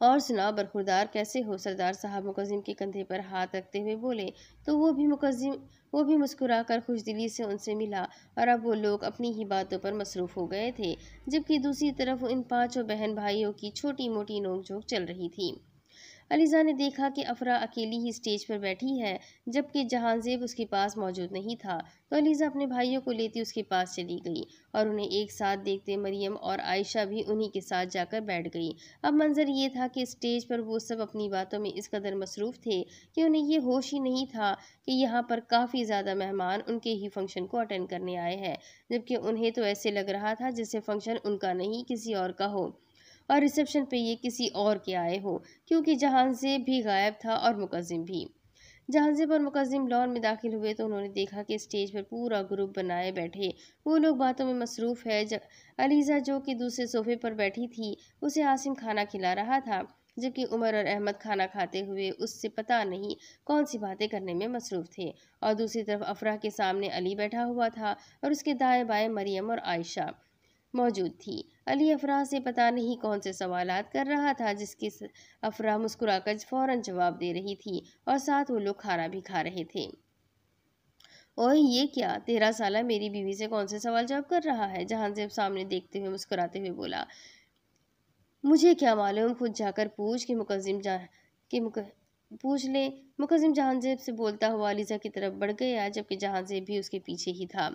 اور سنا برخوردار کیسے ہو؟ سردار صاحب مقدم کے کندھے پر ہاتھ رکھتے ہوئے بولے تو وہ بھی مسکرا کر خوش دلی سے ان سے ملا، اور اب وہ لوگ اپنی ہی باتوں پر مصروف ہو گئے تھے، جبکہ دوسری طرف ان پانچوں بہن بھائیوں کی چھوٹی موٹی نوک جھوک چل رہی تھی۔ علیزا نے دیکھا کہ افرا اکیلی ہی اسٹیج پر بیٹھی ہے، جبکہ جہان زیب اس کے پاس موجود نہیں تھا، تو علیزا اپنے بھائیوں کو لیتی اس کے پاس چلی گئی، اور انہیں ایک ساتھ دیکھتے مریم اور عائشہ بھی انہی کے ساتھ جا کر بیٹھ گئی۔ اب منظر یہ تھا کہ اسٹیج پر وہ سب اپنی باتوں میں اس قدر مصروف تھے کہ انہیں یہ ہوش ہی نہیں تھا کہ یہاں پر کافی زیادہ مہمان ان کے ہی فنکشن کو اٹینڈ کرنے آئے ہیں، جبکہ انہیں تو ایسے لگ رہا تھا جیسے فنکشن ان کا نہیں کسی اور کا ہو، اور ریسیپشن پہ یہ کسی اور کے آئے ہو، کیونکہ جہان زیب بھی غائب تھا اور مقدم بھی۔ جہان زیب اور مقدم لان میں داخل ہوئے تو انہوں نے دیکھا کہ اسٹیج پر پورا گروپ بنائے بیٹھے وہ لوگ باتوں میں مصروف ہے۔ علیزا جو کہ دوسرے صوفے پر بیٹھی تھی، اسے عاصم کھانا کھلا رہا تھا، جبکہ عمر اور احمد کھانا کھاتے ہوئے اس سے پتہ نہیں کون سی باتیں کرنے میں مصروف تھے، اور دوسری طرف افراح کے سامنے علی بیٹھا ہوا تھا اور اس کے دائیں بائیں مریم اور عائشہ موجود تھی۔ علی افراح سے پتہ نہیں کون سے سوالات کر رہا تھا، جس کے افراح مسکرا کر فوراً جواب دے رہی تھی، اور ساتھ وہ لوگ کھانا بھی کھا رہے تھے۔ اوہ یہ کیا 13 سالہ میری بیوی سے کون سے سوال جواب کر رہا ہے؟ جہان زیب سامنے دیکھتے ہوئے مسکراتے ہوئے بولا۔ مجھے کیا معلوم، خود جا کر پوچھ لے۔ مقدم جہان زیب سے بولتا ہوا علیزا کی طرف بڑھ گیا، جبکہ جہان زیب بھی اس کے پیچھے ہی تھا۔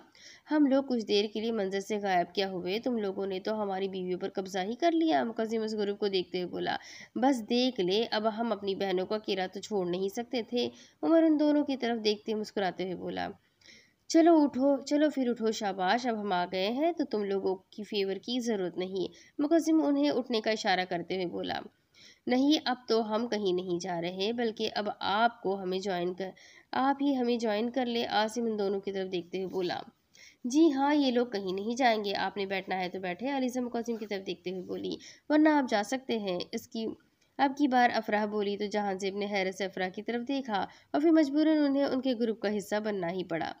ہم لوگ کچھ دیر کے لیے منظر سے غائب کیا ہوئے، تم لوگوں نے تو ہماری بیویوں پر قبضہ ہی کر لیا۔ مقدم اس گروپ کو دیکھتے ہوئے بولا۔ بس دیکھ لے، اب ہم اپنی بہنوں کو اکیلا تو چھوڑ نہیں سکتے تھے۔ عمر ان دونوں کی طرف دیکھتے مسکراتے ہوئے بولا۔ چلو پھر اٹھو، شاباش، اب ہم آ گئے ہیں تو تم لوگوں کی فیور کی ضرورت نہیں۔ مقدم انہیں اٹھنے کا اشارہ کرتے ہوئے بولا۔ نہیں، اب تو ہم کہیں نہیں جا رہے، بلکہ اب آپ ہی ہمیں جوائن کر لے۔ عاصم ان دونوں کی طرف دیکھتے ہوئے بولا۔ جی ہاں، یہ لوگ کہیں نہیں جائیں گے، آپ نے بیٹھنا ہے تو بیٹھے۔ علیزا مقدم کی طرف دیکھتے ہوئے بولی، ورنہ آپ جا سکتے ہیں۔ اب کی بار افراح بولی تو جہان زیب نے حیرت سے افراح کی طرف دیکھا، اور پھر مجبوراً انہیں ان کے گروپ کا حصہ بننا ہی پڑا۔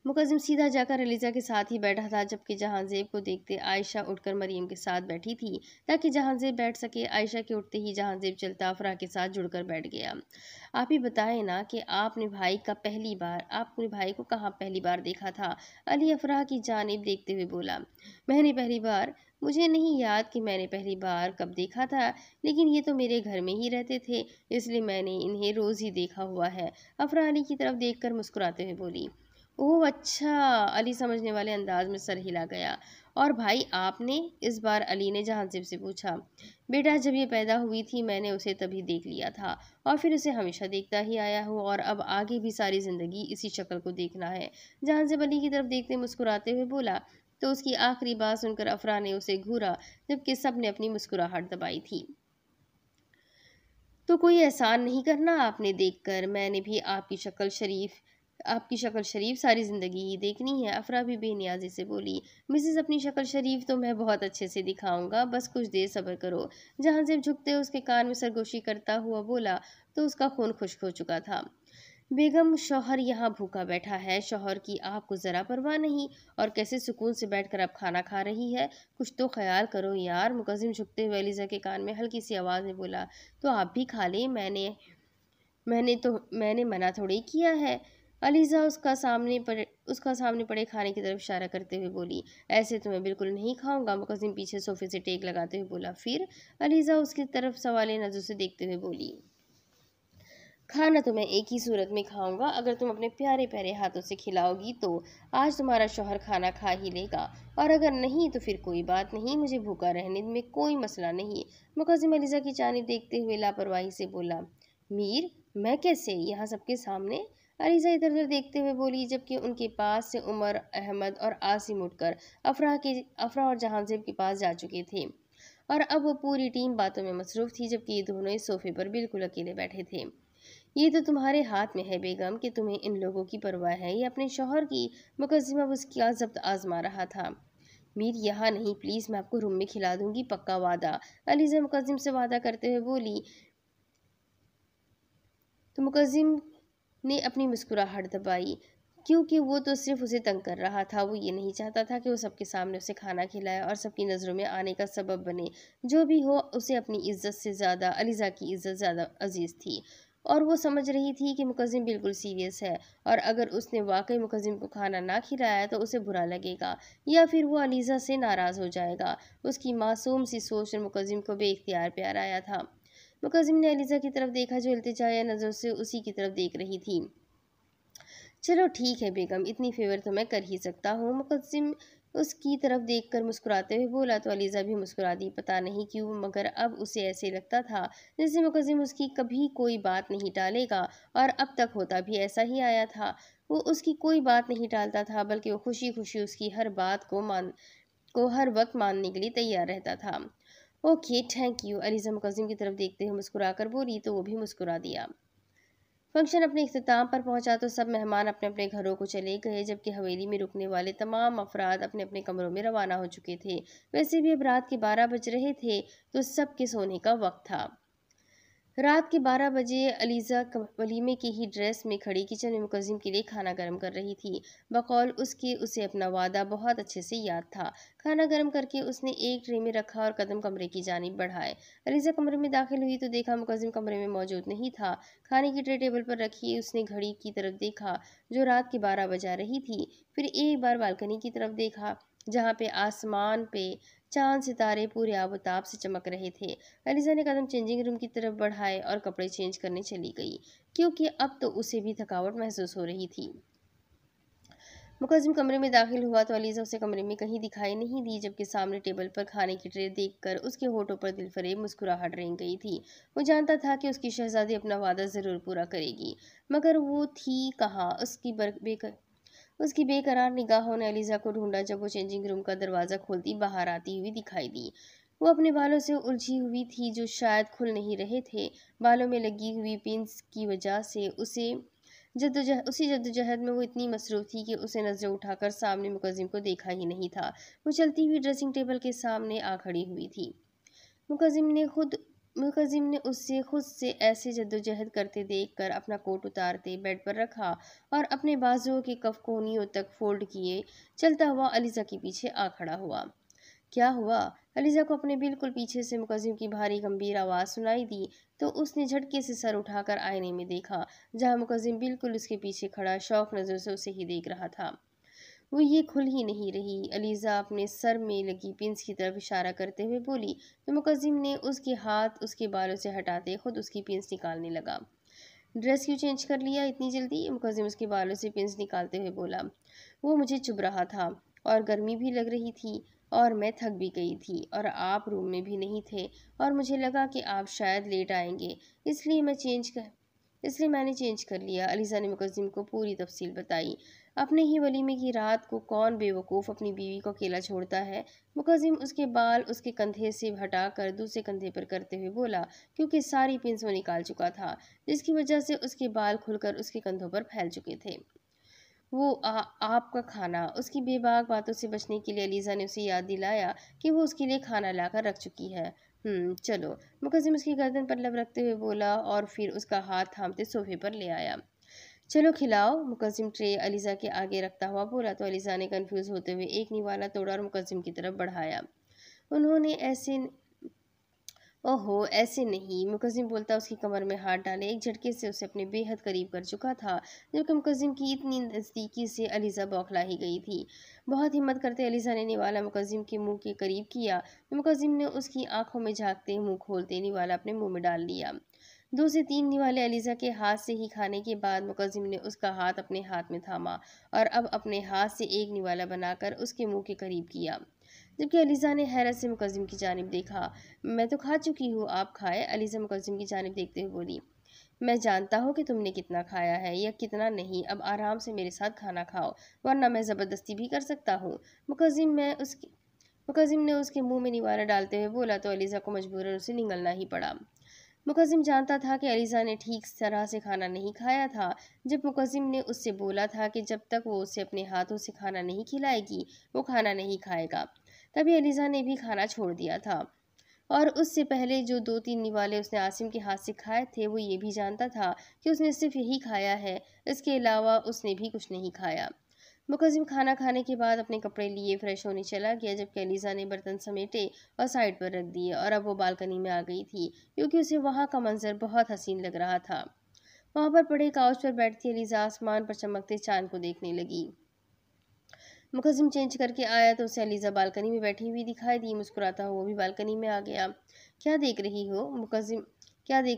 مقدم سیدھا جا کر علیزا کے ساتھ ہی بیٹھا تھا، جبکہ جہان زیب کو دیکھتے عائشہ اٹھ کر مریم کے ساتھ بیٹھی تھی تاکہ جہان زیب بیٹھ سکے۔ عائشہ کے اٹھتے ہی جہان زیب چلتا افراح کے ساتھ جڑ کر بیٹھ گیا۔ آپ ہی بتائیں نا کہ آپ نے بھائی کو کہاں پہلی بار دیکھا تھا؟ علی افراح کی جانب دیکھتے ہوئے بولا۔ میں نے پہلی بار؟ مجھے نہیں یاد کہ میں نے پہلی بار کب دیکھا تھا، لیکن یہ تو میرے گھر میں ہی رہتے تھے، اس لیے میں نے انہیں روز ہی دیکھا ہوا ہے۔ افراح علی کی طرف دیکھ کر مسکراتے ہوئے بولی۔ اوہ اچھا، علی سمجھنے والے انداز میں سر ہلا گیا۔ اور بھائی آپ نے؟ اس بار علی نے جہان زیب سے پوچھا۔ بیٹا جب یہ پیدا ہوئی تھی میں نے اسے تبھی دیکھ لیا تھا، اور پھر اسے ہمیشہ دیکھتا ہی آیا ہوں، اور اب آگے بھی ساری زندگی اسی شکل کو دیکھنا ہے۔ جہان زیب علی کی طرف دیکھتے مسکراتے ہوئے بولا، تو اس کی آخری بات سن کر افراح نے اسے گھورا، جبکہ سب نے اپنی مسکراہٹ دبائی تھی۔ تو کوئی احسان نہیں کرنا آپ نے دیکھ کر؟ میں نے بھی آپ کی شکل شریف ساری زندگی ہی دیکھنی ہے۔ افراح بھی بے نیازی سے بولی۔ مسز اپنی شکل شریف تو میں بہت اچھے سے دکھاؤں گا، بس کچھ دیر صبر کرو۔ جہان زیب جھکتے اس کے کان میں سرگوشی کرتا ہوا بولا تو اس کا خون خشک ہو چکا تھا۔ بیگم شوہر یہاں بھوکا بیٹھا ہے، شوہر کی آپ کو ذرا پرواہ نہیں، اور کیسے سکون سے بیٹھ کر اب کھانا کھا رہی ہے، کچھ تو خیال کرو یار۔ مقدم جھکتے ہوئے علیزا کے کان میں ہلکی سی آواز میں بولا، تو آپ بھی کھا لیں، میں نے منع تھوڑی کیا ہے۔ علیزا اس کا سامنے پڑے کھانے کی طرف اشارہ کرتے ہوئے بولی، ایسے تو میں بالکل نہیں کھاؤں گا۔ مقدم پیچھے صوفے سے ٹیک لگاتے ہوئے بولا، پھر؟ علیزا اس کی طرف سوالیہ نظر سے دیکھتے ہوئے بولی، کھانا تو میں ایک ہی صورت میں کھاؤں گا، اگر تم اپنے پیارے پیارے ہاتھوں سے کھلاؤ گی تو آج تمہارا شوہر کھانا کھا ہی لے گا، اور اگر نہیں تو پھر کوئی بات نہیں، مجھے بھوکا رہنے میں کوئی مسئلہ نہیں۔ مقدم علیزا کی جانب دیکھتے ہوئے لاپرواہی سے بولا، میر، میں کیسے یہاں سب کے سامنے؟ علیزا ادھر ادھر دیکھتے ہوئے بولی، جبکہ ان کے پاس سے عمر، احمد اور عاصم اٹھ کر افراح اور جہان زیب کے پاس جا چکے تھے، اور اب وہ پوری ٹیم باتوں میں مصروف تھی، جبکہ یہ دونوں اس صوفے پر بالکل اکیلے بیٹھے تھے۔ یہ تو تمہارے ہاتھ میں ہے بیگم کہ تمہیں ان لوگوں کی پرواہ ہے یا اپنے شوہر کی۔ مقدم اب اس کا ضبط آزما رہا تھا۔ میر یہاں نہیں پلیز، میں آپ کو روم میں کھلا دوں گی، پکا وعدہ۔ علیزا مقدم سے وعدہ کرتے ہوئے بولی تو مقدم نے اپنی مسکراہٹ دبائی۔ کیونکہ وہ تو صرف اسے تنگ کر رہا تھا۔ وہ یہ نہیں چاہتا تھا کہ وہ سب کے سامنے اسے کھانا کھلائے اور سب کی نظروں میں آنے کا سبب بنے۔ جو بھی ہو، اسے اپنی عزت سے زیادہ علیزہ کی عزت زیادہ عزیز تھی، اور وہ سمجھ رہی تھی کہ مقدم بالکل سیریس ہے، اور اگر اس نے واقعی مقدم کو کھانا نہ کھلایا تو اسے برا لگے گا، یا پھر وہ علیزہ سے ناراض ہو جائے گا۔ اس کی معصوم سی سوچ مقدم کو بے اختیار پیار آیا تھا۔ مقدم نے علیزہ کی طرف دیکھا جو التجائیہ نظروں سے اسی کی طرف دیکھ رہی تھی۔ چلو ٹھیک ہے بیگم، اتنی فیور تو میں کر ہی سکتا ہوں، مقدم اس کی طرف دیکھ کر مسکراتے ہوئے بولا تو علیزہ بھی مسکرا دی۔ پتہ نہیں کیوں مگر اب اسے ایسے لگتا تھا جیسے مقدم اس کی کبھی کوئی بات نہیں ٹالے گا، اور اب تک ہوتا بھی ایسا ہی آیا تھا۔ وہ اس کی کوئی بات نہیں ٹالتا تھا، بلکہ وہ خوشی خوشی اس کی ہر بات کو ہر وقت ماننے کے لیے تیار رہتا تھا۔ اوکے، تھینک یو، علیزہ مقدم کی طرف دیکھتے ہوئے مسکرا کر بولی تو وہ بھی مسکرا دیا۔ فنکشن اپنے اختتام پر پہنچا تو سب مہمان اپنے اپنے گھروں کو چلے گئے، جبکہ حویلی میں رکنے والے تمام افراد اپنے اپنے کمروں میں روانہ ہو چکے تھے۔ ویسے بھی اب رات کے 12 بج رہے تھے تو سب کے سونے کا وقت تھا۔ رات کے 12 بجے علیزہ ولیمے کی ہی ڈریس میں کھڑی کچن میں مقدم کے لیے کھانا گرم کر رہی تھی۔ بقول اس کے اسے اپنا وعدہ بہت اچھے سے یاد تھا۔ کھانا گرم کر کے اس نے ایک ٹرے میں رکھا اور قدم کمرے کی جانب بڑھائے۔ علیزہ کمرے میں داخل ہوئی تو دیکھا مقدم کمرے میں موجود نہیں تھا۔ کھانے کی ٹرے ٹیبل پر رکھی اس نے گھڑی کی طرف دیکھا جو رات کے 12 بجا رہی تھی، پھر ایک بار بالکنی کی طرف دیکھا جہاں پہ آسمان پہ چاند ستارے پورے آب و تاب سے چمک رہے تھے۔ علیزہ نے قدم چینجنگ روم کی طرف بڑھائے اور کپڑے چینج کرنے چلی گئی، کیونکہ اب تو اسے بھی تھکاوٹ محسوس ہو رہی تھی۔ مقدم کمرے میں داخل ہوا تو علیزہ اسے کمرے میں کہیں دکھائی نہیں دی، جبکہ سامنے ٹیبل پر کھانے کی ٹرے دیکھ کر اس کے ہونٹوں پر دل فریب مسکراہٹ رنگ گئی تھی۔ وہ جانتا تھا کہ اس کی شہزادی اپنا وعدہ ضرور پورا کرے گی، مگر وہ تھی کہاں؟ اس کی بے قرار نگاہوں نے علیزہ کو ڈھونڈا جب وہ چینجنگ روم کا دروازہ کھولتی باہر آتی ہوئی دکھائی دی۔ وہ اپنے بالوں سے الجھی ہوئی تھی جو شاید کھل نہیں رہے تھے۔ بالوں میں لگی ہوئی پنس کی وجہ سے اسی جدوجہد میں وہ اتنی مصروف تھی کہ اسے نظریں اٹھا کر سامنے مقدم کو دیکھا ہی نہیں تھا۔ وہ چلتی ہوئی ڈریسنگ ٹیبل کے سامنے آ کھڑی ہوئی تھی۔ مقدم نے اسے خود سے ایسے جدوجہد کرتے دیکھ کر اپنا کوٹ اتارتے بیڈ پر رکھا اور اپنے بازوؤں کے کف کونیوں تک فولڈ کیے چلتا ہوا علیزہ کے پیچھے آ کھڑا ہوا۔ کیا ہوا؟ علیزہ کو اپنے بالکل پیچھے سے مقدم کی بھاری گمبھیر آواز سنائی دی تو اس نے جھٹکے سے سر اٹھا کر آئینے میں دیکھا جہاں مقدم بالکل اس کے پیچھے کھڑا شوق نظر سے اسے ہی دیکھ رہا تھا۔ وہ یہ کھل ہی نہیں رہی، علیزہ اپنے سر میں لگی پنس کی طرف اشارہ کرتے ہوئے بولی تو مقدم نے اس کے ہاتھ اس کے بالوں سے ہٹاتے خود اس کی پنس نکالنے لگا۔ ڈریس کیوں چینج کر لیا اتنی جلدی؟ مقدم اس کے بالوں سے پنس نکالتے ہوئے بولا۔ وہ مجھے چبھ رہا تھا اور گرمی بھی لگ رہی تھی اور میں تھک بھی گئی تھی، اور آپ روم میں بھی نہیں تھے اور مجھے لگا کہ آپ شاید لیٹ آئیں گے، اس لیے میں نے چینج کر لیا۔ علیزہ نے مقدم کو پوری تفصیل بتائی۔ اپنے ہی ولیمے کی رات کو کون بے وقوف اپنی بیوی کو اکیلا چھوڑتا ہے؟ مقدم اس کے بال اس کے کندھے سے ہٹا کر دوسرے کندھے پر کرتے ہوئے بولا، کیونکہ ساری پنس وہ نکال چکا تھا جس کی وجہ سے اس کے بال کھل کر اس کے کندھوں پر پھیل چکے تھے۔ وہ آپ کا کھانا۔ اس کی بے باک باتوں سے بچنے کے لیے علیزہ نے اسے یاد دلایا کہ وہ اس کے لیے کھانا لا کر رکھ چکی ہے۔ چلو، مقدم اس کی گردن پر لب رکھتے ہوئے بولا اور پھر اس کا ہاتھ تھامتے صوفے پر لے آیا۔ چلو کھلاؤ، مقدم ٹرے علیزہ کے آگے رکھتا ہوا بولا تو علیزہ نے کنفیوز ہوتے ہوئے ایک نوالا توڑا اور مقدم کی طرف بڑھایا۔ انہوں نے اوہو ایسے نہیں، مقدم بولتا اس کی کمر میں ہاتھ ڈالے ایک جھٹکے سے اسے اپنے بے حد قریب کر چکا تھا، جبکہ مقدم کی اتنی نزدیکی سے علیزہ بوکھلا ہی گئی تھی۔ بہت ہمت کرتے علیزہ نے نوالا مقدم کے منہ کے قریب کیا تو مقدم نے اس کی آنکھوں میں جھانکتے منہ کھولتے نوالا اپنے منہ میں ڈال لیا۔ 2 سے 3 نوالے علیزہ کے ہاتھ سے ہی کھانے کے بعد مقدم نے اس کا ہاتھ اپنے ہاتھ میں تھاما اور اب اپنے ہاتھ سے ایک نوالا بنا کر اس کے منہ کے قریب کیا، جبکہ علیزہ نے حیرت سے مقدم کی جانب دیکھا۔ میں تو کھا چکی ہوں، آپ کھائے؟ علیزہ مقدم کی جانب دیکھتے ہوئے بولی۔ میں جانتا ہوں کہ تم نے کتنا کھایا ہے یا کتنا نہیں، اب آرام سے میرے ساتھ کھانا کھاؤ ورنہ میں زبردستی بھی کر سکتا ہوں۔ مقدم نے اس کے منہ میں نوالا ڈالتے ہوئے بولا تو علیزہ کو مجبوراً اسے نگلنا ہی پڑا۔ مقدم جانتا تھا کہ علیزہ نے ٹھیک طرح سے کھانا نہیں کھایا تھا۔ جب مقدم نے اس سے بولا تھا کہ جب تک وہ اسے اپنے ہاتھوں سے کھانا نہیں کھلائے گی وہ کھانا نہیں کھائے گا، تبھی علیزہ نے بھی کھانا چھوڑ دیا تھا۔ اور اس سے پہلے جو 2-3 نوالے اس نے عاصم کے ہاتھ سے کھائے تھے وہ یہ بھی جانتا تھا کہ اس نے صرف یہی کھایا ہے، اس کے علاوہ اس نے بھی کچھ نہیں کھایا۔ مقسم کھانا کھانے کے بعد اپنے کپڑے لیے فریش ہونے چلا گیا، جبکہ علیزہ نے برتن سمیٹے اور سائڈ پر رکھ دیے اور اب وہ بالکنی میں آ گئی تھی کیونکہ اسے وہاں کا منظر بہت حسین لگ رہا تھا۔ وہاں پر پڑے کاؤچ پر بیٹھتی علیزہ آسمان پر چمکتے چاند کو دیکھنے لگی۔ مقسم چینج کر کے آیا تو اسے علیزہ بالکنی میں بیٹھی ہوئی دکھائی دی۔ مسکراتا ہوا وہ بھی بالکنی میں آ گیا۔ کیا دیکھ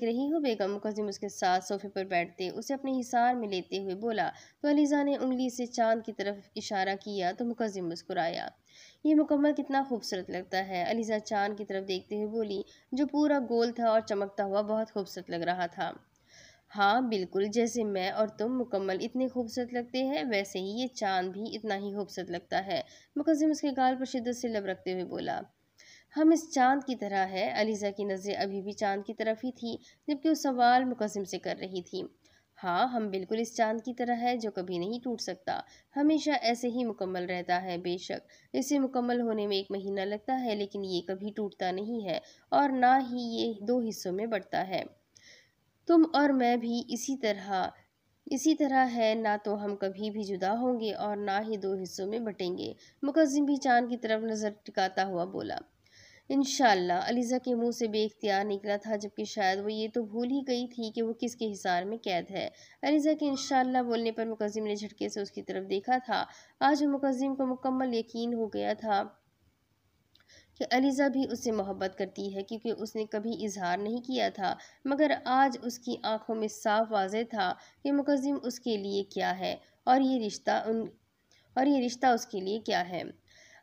رہی ہو بیگم؟ مقسم اس کے ساتھ صوفے پر بیٹھتے اسے اپنے حصار میں لیتے ہوئے بولا تو علیزہ نے انگلی سے چاند کی طرف اشارہ کیا تو مقسم مسکرایا۔ یہ مکمل کتنا خوبصورت لگتا ہے، علیزہ چاند کی طرف دیکھتے ہوئے بولی، جو پورا گول تھا اور چمکتا ہوا بہت خوبصورت لگ رہا تھا۔ ہاں بالکل، جیسے میں اور تم مکمل اتنے خوبصورت لگتے ہیں ویسے ہی یہ چاند بھی اتنا ہی خوبصورت لگتا ہے، مقسم اس کے گال پر شدت سے لب رکھتے ہوئے بولا۔ ہم اس چاند کی طرح ہے؟ علیزہ کی نظریں ابھی بھی چاند کی طرف ہی تھی جبکہ وہ سوال مقسم سے کر رہی تھی۔ ہاں ہم بالکل اس چاند کی طرح ہے جو کبھی نہیں ٹوٹ سکتا، ہمیشہ ایسے ہی مکمل رہتا ہے۔ بے شک اسے مکمل ہونے میں 1 مہینہ لگتا ہے لیکن یہ کبھی ٹوٹتا نہیں ہے اور نہ ہی یہ 2 حصوں میں بٹتا ہے۔ تم اور میں بھی اسی طرح ہے، نہ تو ہم کبھی بھی جدا ہوں گے اور نہ ہی 2 حصوں میں بٹیں گے۔ مقسم بھی چاند کی طرف نظر ٹکاتا ہوا بولا۔ انشاءاللہ، علیزہ کے منہ سے بے اختیار نکلا تھا جبکہ شاید وہ یہ تو بھول ہی گئی تھی کہ وہ کس کے حصار میں قید ہے۔ علیزہ کے انشاءاللہ بولنے پر مقسم نے جھٹکے سے اس کی طرف دیکھا تھا۔ آج وہ مقسم کو مکمل یقین ہو گیا تھا کہ علیزہ بھی اس سے محبت کرتی ہے کیونکہ اس نے کبھی اظہار نہیں کیا تھا، مگر آج اس کی آنکھوں میں صاف واضح تھا کہ مقسم اس کے لیے کیا ہے اور یہ رشتہ اس کے لیے کیا ہے۔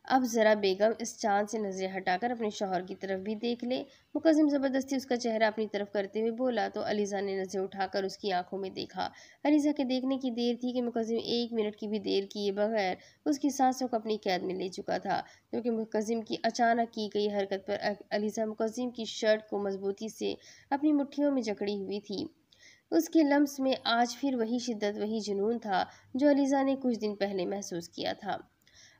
اب ذرا بیگم اس چاند سے نظریں ہٹا کر اپنے شوہر کی طرف بھی دیکھ لے، مقسم زبردستی اس کا چہرہ اپنی طرف کرتے ہوئے بولا تو علیزہ نے نظریں اٹھا کر اس کی آنکھوں میں دیکھا۔ علیزہ کے دیکھنے کی دیر تھی کہ مقسم 1 منٹ کی بھی دیر کیے بغیر اس کی سانسوں کو اپنی قید میں لے چکا تھا، کیونکہ مقسم کی اچانک کی گئی حرکت پر علیزہ مقسم کی شرٹ کو مضبوطی سے اپنی مٹھیوں میں جکڑی ہوئی تھی۔ اس کے لمس میں آج پھر وہی شدت، وہی جنون تھا جو علیزہ نے کچھ دن پہلے محسوس کیا تھا۔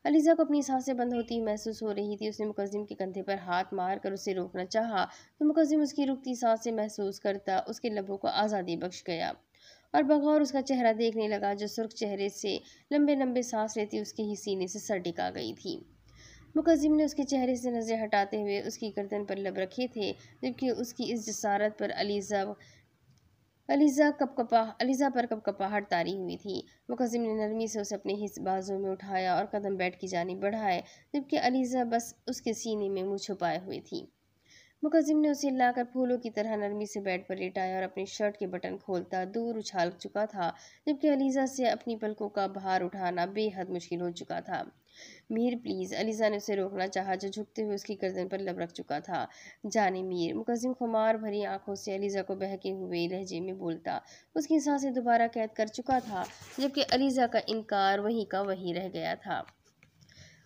علیزہ کو اپنی سانسیں بند ہوتی محسوس ہو رہی تھی۔ اس نے مقسم کے کندھے پر ہاتھ مار کر اسے روکنا چاہا تو مقسم اس کی رکتی سانسیں محسوس کرتا اس کے لبوں کو آزادی بخش گیا اور بغور اس کا چہرہ دیکھنے لگا جو سرخ چہرے سے لمبے لمبے سانس لیتی اس کے ہی سینے سے سر ٹکا گئی تھی۔ مقسم نے اس کے چہرے سے نظریں ہٹاتے ہوئے اس کی گردن پر لب رکھے تھے جبکہ اس کی اس جسارت پر علیزہ پر کپکپاہٹ طاری ہوئی تھی۔ مقسم نے نرمی سے اسے اپنے بازو میں اٹھایا اور قدم بیڈ کی جانب بڑھائے جبکہ علیزہ بس اس کے سینے میں منہ چھپائے ہوئے تھی۔ مقسم نے اسے لا کر پھولوں کی طرح نرمی سے بیڈ پر لیٹایا اور اپنی شرٹ کے بٹن کھولتا دور اچھال چکا تھا جبکہ علیزہ سے اپنی پلکوں کا بھار اٹھانا بے حد مشکل ہو چکا تھا۔ میر پلیز، علیزہ نے اسے روکنا چاہا جو جھکتے ہوئے اس کی گردن پر لب رکھ چکا تھا۔ جانے میر، مقسم خمار بھری آنکھوں سے علیزہ کو بہکے ہوئے لہجے میں بولتا اس کی سانسیں دوبارہ قید کر چکا تھا جبکہ علیزہ کا انکار وہیں کا وہیں رہ گیا تھا۔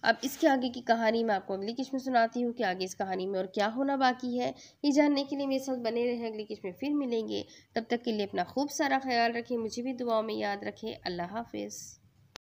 اب اس کے آگے کی کہانی میں آپ کو اگلی قسط میں سناتی ہوں کہ آگے اس کہانی میں اور کیا ہونا باقی ہے۔ یہ جاننے کے لیے میرے ساتھ بنے رہیں، اگلی قسط میں پھر ملیں گے۔ تب تک کے لیے اپنا خوب سارا خیال رکھیں، مجھے بھی دعاؤں میں یاد رکھیں۔ اللہ حافظ۔